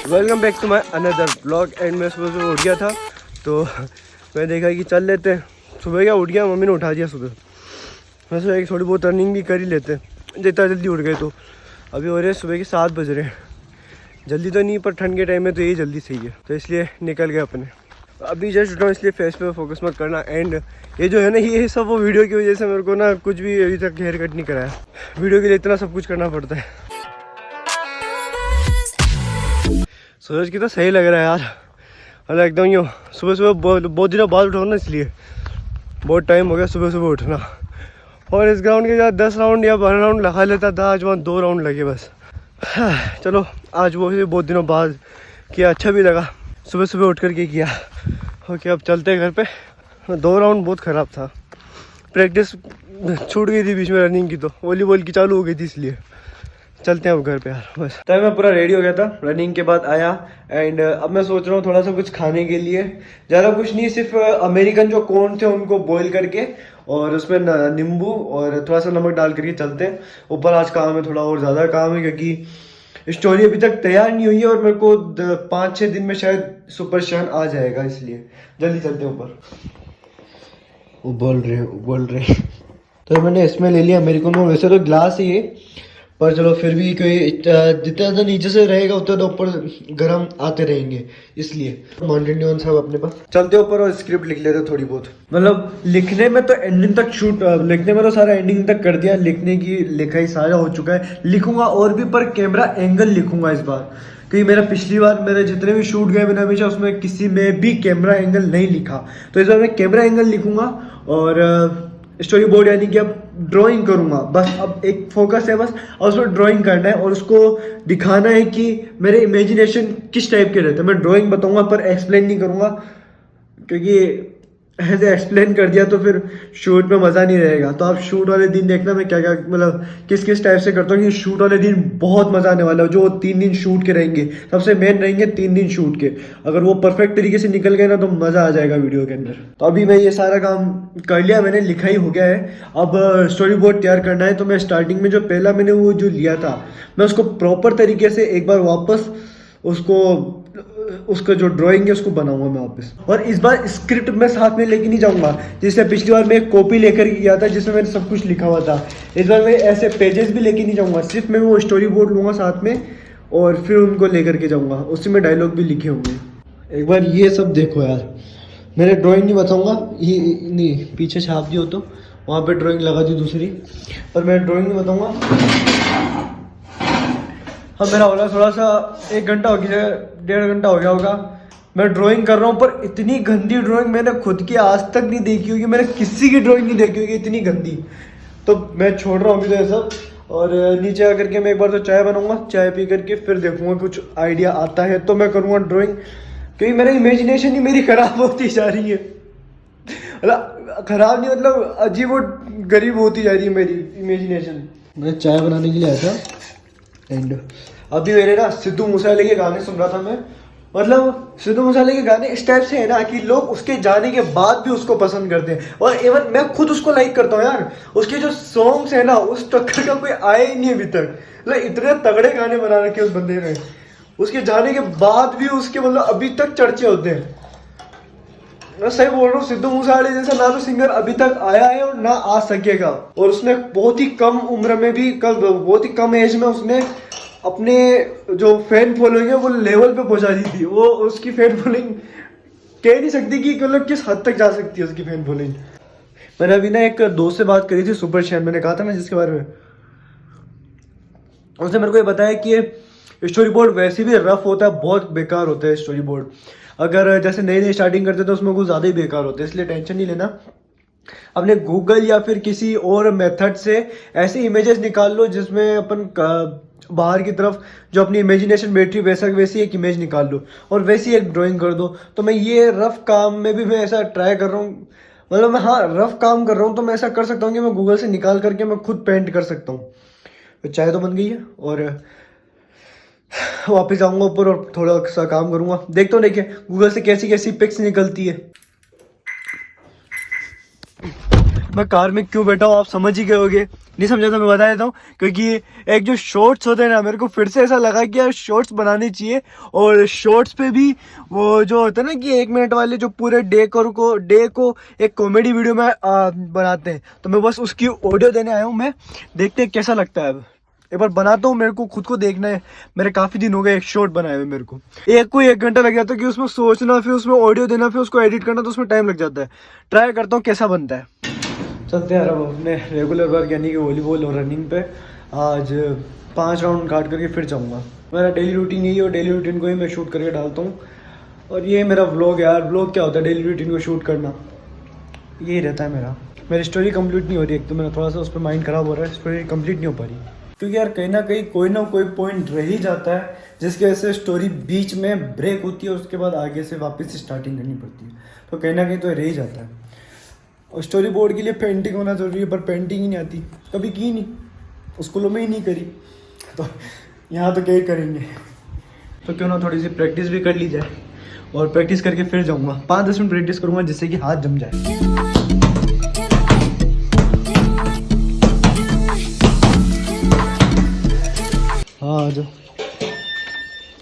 Welcome back to my another blog. And मैं सुबह सुबह उठ गया था तो मैं देखा कि चल लेते हैं। सुबह क्या उठ गया, मम्मी ने उठा दिया सुबह। मैं सोचा थोड़ी बहुत रनिंग भी कर ही लेते हैं, जितना जल्दी उठ गए। तो अभी हो रहे हैं सुबह के 7 बज रहे हैं। जल्दी तो नहीं, पर ठंड के टाइम में तो यही जल्दी सही है, तो इसलिए निकल गए अपने। अभी जस्ट उठा हूँ, इसलिए फेस पे फोकस मत करना। एंड ये जो है ना, ये सब वो वीडियो की वजह से मेरे को ना कुछ भी अभी तक हेयर कट नहीं कराया। वीडियो के लिए इतना सब कुछ करना पड़ता है। सूरज की तो सही लग रहा है यार, मतलब एकदम यूँ सुबह सुबह बहुत दिनों बाद उठाऊँ ना, इसलिए बहुत टाइम हो गया सुबह सुबह उठना। और इस ग्राउंड के साथ 10 राउंड या 12 राउंड लगा लेता था, आज वहाँ 2 राउंड लगे बस। चलो आज वो भी बहुत दिनों बाद किया, अच्छा भी लगा सुबह सुबह उठ कर के किया। ओके अब चलते हैं घर पे। 2 राउंड बहुत ख़राब था, प्रैक्टिस छूट गई थी बीच में रनिंग की, तो वॉलीबॉल की चालू हो गई थी, इसलिए चलते हैं अब घर पे यार बस। तब मैं पूरा रेडी हो गया था, रनिंग के बाद आया। एंड अब मैं सोच रहा हूँ थोड़ा सा कुछ खाने के लिए, ज़्यादा कुछ नहीं, सिर्फ अमेरिकन जो कॉर्न थे उनको बॉईल करके और उसमें नींबू और थोड़ा सा नमक डाल करके चलते हैं ऊपर। आज काम है, थोड़ा और ज़्यादा काम है, क्योंकि स्टोरी अभी तक तैयार नहीं हुई है और मेरे को 5-6 दिन में शायद सुपर शाइन आ जाएगा, इसलिए जल्दी चलते हैं ऊपर। उबल रहे तो मैंने इसमें ले लिया अमेरिकन में। वैसे तो ग्लास ही है, पर चलो फिर भी कोई जितना ज़्यादा नीचे से रहेगा उतना तो ऊपर गर्म आते रहेंगे, इसलिए माउंटेन ड्यू सब अपने पास। चलते ऊपर और स्क्रिप्ट लिख लेते थोड़ी बहुत। मतलब लिखने में तो एंडिंग तक लिखने में तो सारा एंडिंग तक कर दिया, लिखने की लिखाई सारा हो चुका है। लिखूंगा और भी, पर कैमरा एंगल लिखूंगा इस बार, क्योंकि मेरा पिछली बार मेरे जितने भी शूट गए मैंने हमेशा उसमें किसी में भी कैमरा एंगल नहीं लिखा। तो इस बार मैं कैमरा एंगल लिखूंगा और स्टोरी बोर्ड यानी कि अब ड्राइंग करूंगा बस। अब एक फोकस है बस, और उसमें ड्राइंग करना है और उसको दिखाना है कि मेरे इमेजिनेशन किस टाइप के रहते हैं। मैं ड्राइंग बताऊंगा पर एक्सप्लेन नहीं करूंगा, क्योंकि ऐसे एक्सप्लेन कर दिया तो फिर शूट में मज़ा नहीं रहेगा। तो आप शूट वाले दिन देखना मैं क्या क्या मतलब किस किस टाइप से करता हूँ। कि शूट वाले दिन बहुत मज़ा आने वाला है, जो 3 दिन शूट के रहेंगे, सबसे मेन रहेंगे 3 दिन शूट के। अगर वो परफेक्ट तरीके से निकल गए ना तो मज़ा आ जाएगा वीडियो के अंदर। तो अभी मैं ये सारा काम कर लिया, मैंने लिखाई हो गया है। अब स्टोरी बोर्ड तैयार करना है। तो मैं स्टार्टिंग में जो पहला मैंने वो जो लिया था, मैं उसको प्रॉपर तरीके से एक बार वापस उसका जो ड्राइंग है उसको बनाऊंगा मैं वापस। और इस बार स्क्रिप्ट मैं साथ में लेके नहीं जाऊंगा, जैसे पिछली बार मैं एक कॉपी लेकर गया था जिसमें मैंने सब कुछ लिखा हुआ था। इस बार मैं ऐसे पेजेस भी लेके नहीं जाऊंगा, सिर्फ मैं वो स्टोरी बोर्ड लूंगा साथ में और फिर उनको लेकर के जाऊंगा। उसी में डायलॉग भी लिखे होंगे। एक बार ये सब देखो यार, मैंने ड्राइंग नहीं बताऊंगा, ये नहीं पीछे छाप दी हो तो वहाँ पे ड्राइंग लगा दी दूसरी, पर मैं ड्राइंग नहीं बताऊंगा। हाँ मेरा हो रहा थोड़ा सा 1 घंटा हो गया, 1.5 घंटा हो गया होगा मैं ड्राइंग कर रहा हूँ। पर इतनी गंदी ड्राइंग मैंने खुद की आज तक नहीं देखी होगी, मैंने किसी की ड्राइंग नहीं देखी होगी इतनी गंदी। तो मैं छोड़ रहा हूँ अभी तो ये सब, और नीचे आकर के मैं एक बार तो चाय बनाऊंगा, चाय पी करके फिर देखूंगा कुछ आइडिया आता है तो मैं करूँगा ड्राइंग। क्योंकि मेरा इमेजिनेशन ही मेरी खराब होती जा रही है, मतलब खराब नहीं, मतलब अजीब और गरीब होती जा रही है मेरी इमेजिनेशन। मैं चाय बनाने के लिए आया था एंड अभी मेरे ना सिद्धू मूसेवाले के गाने सुन रहा था मैं। मतलब सिद्धू मूसेवाले के गाने इस टाइप से है ना कि लोग उसके जाने के बाद भी उसको पसंद करते हैं, और इवन मैं खुद उसको लाइक करता हूँ यार। उसके जो सॉन्ग्स है ना, उस टक्कर का कोई आया ही नहीं अभी तक। मतलब इतने तगड़े गाने बना रखे उस बंदे ने, उसके जाने के बाद भी उसके मतलब अभी तक चर्चे होते हैं। मैं सही बोल रहा हूँ, सिद्धू मूसेवाले जैसा ना तो सिंगर अभी तक आया है और ना आ सकेगा। और उसने बहुत ही कम उम्र में भी, बहुत ही कम एज में उसने अपने जो फैन फॉलोइंग है वो लेवल पे पहुंचा दी थी। वो उसकी फैन फॉलोइंग कह नहीं सकती कि मतलब किस हद तक जा सकती है उसकी फैन फॉलोइंग। मैंने अभी ना एक दोस्त से बात करी थी, सुपर शैन, मैंने कहा था ना जिसके बारे में, उसने मेरे को ये बताया कि ये स्टोरी बोर्ड वैसे भी रफ होता है, बहुत बेकार होता है स्टोरी बोर्ड। अगर जैसे नई नई स्टार्टिंग करते तो उसमें कुछ ज़्यादा ही बेकार होते हैं, इसलिए टेंशन नहीं लेना। अपने गूगल या फिर किसी और मेथड से ऐसी इमेजेस निकाल लो जिसमें अपन बाहर की तरफ जो अपनी इमेजिनेशन बैटरी वैसी एक इमेज निकाल लो और वैसी एक ड्राइंग कर दो। तो मैं ये रफ काम में भी मैं ऐसा ट्राई कर रहा हूँ, मतलब मैं हाँ रफ काम कर रहा हूँ, तो मैं ऐसा कर सकता हूँ कि मैं गूगल से निकाल करके मैं खुद पेंट कर सकता हूँ। तो चाय तो बन गई है और वापस जाऊँगा ऊपर और थोड़ा सा काम करूँगा। देखता हूँ देखिए गूगल से कैसी कैसी पिक्स निकलती है। मैं कार में क्यों बैठा हूँ आप समझ ही गए होगे, नहीं समझा तो मैं बता देता हूँ। क्योंकि एक जो शॉर्ट्स होते हैं ना, मेरे को फिर से ऐसा लगा कि यार शॉर्ट्स बनाने चाहिए। और शॉर्ट्स पे भी वो जो होता है ना कि 1 मिनट वाले जो पूरे डे को एक कॉमेडी वीडियो में बनाते हैं, तो मैं बस उसकी ऑडियो देने आया हूँ। मैं देखते हैं कैसा लगता है, अब एक बार बनाता हूँ, मेरे को खुद को देखना है। मेरे काफ़ी दिन हो गए एक शॉर्ट बनाए हुए, मेरे को 1 घंटा लग जाता है कि उसमें सोचना, फिर उसमें ऑडियो देना, फिर उसको एडिट करना, तो उसमें टाइम लग जाता है। ट्राई करता हूँ कैसा बनता है। चलते हैं अब अपने रेगुलर वर्क यानी कि वॉलीबॉल और रनिंग पे। आज 5 राउंड काट करके फिर जाऊँगा। मेरा डेली रूटीन यही है और डेली रूटीन को ही मैं शूट करके डालता हूँ। और ये मेरा व्लॉग है यार। व्लॉग क्या होता है, डेली रूटीन को शूट करना, यही रहता है मेरा। मेरी स्टोरी कंप्लीट नहीं हो रही, एक तो मेरा थोड़ा सा उस पर माइंड ख़राब हो रहा है, स्टोरी कंप्लीट नहीं हो पा रही। क्योंकि यार कहीं ना कहीं कोई ना कोई पॉइंट रह ही जाता है जिसकी वजह से स्टोरी बीच में ब्रेक होती है और उसके बाद आगे से वापस से स्टार्टिंग करनी पड़ती है। तो कहीं ना कहीं तो रह ही जाता है। और स्टोरी बोर्ड के लिए पेंटिंग होना ज़रूरी है, पर पेंटिंग ही नहीं आती, कभी की नहीं, स्कूलों में ही नहीं करी, तो यहाँ तो क्या ही करेंगे। तो क्यों ना थोड़ी सी प्रैक्टिस भी कर ली जाए, और प्रैक्टिस करके फिर जाऊँगा। 5-10 मिनट प्रैक्टिस करूँगा जिससे कि हाथ जम जाए। हाँ आ जाओ,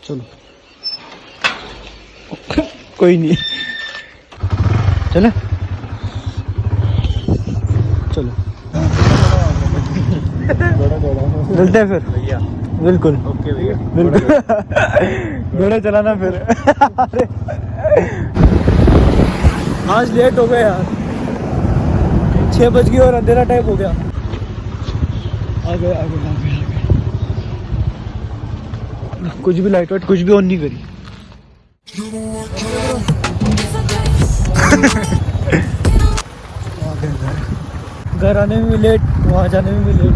चलो कोई नहीं, चले चलो मिलते हैं फिर भैया। बिल्कुल ओके भैया, बिल्कुल घोड़ा चलाना फिर। अरे आज लेट हो गए यार, 6 बज गए और अंधेरा टाइम हो गया। आ गए कुछ भी लाइट वाइट कुछ भी ऑन नहीं करी। घर आने में भी लेट, वहाँ जाने में भी लेट।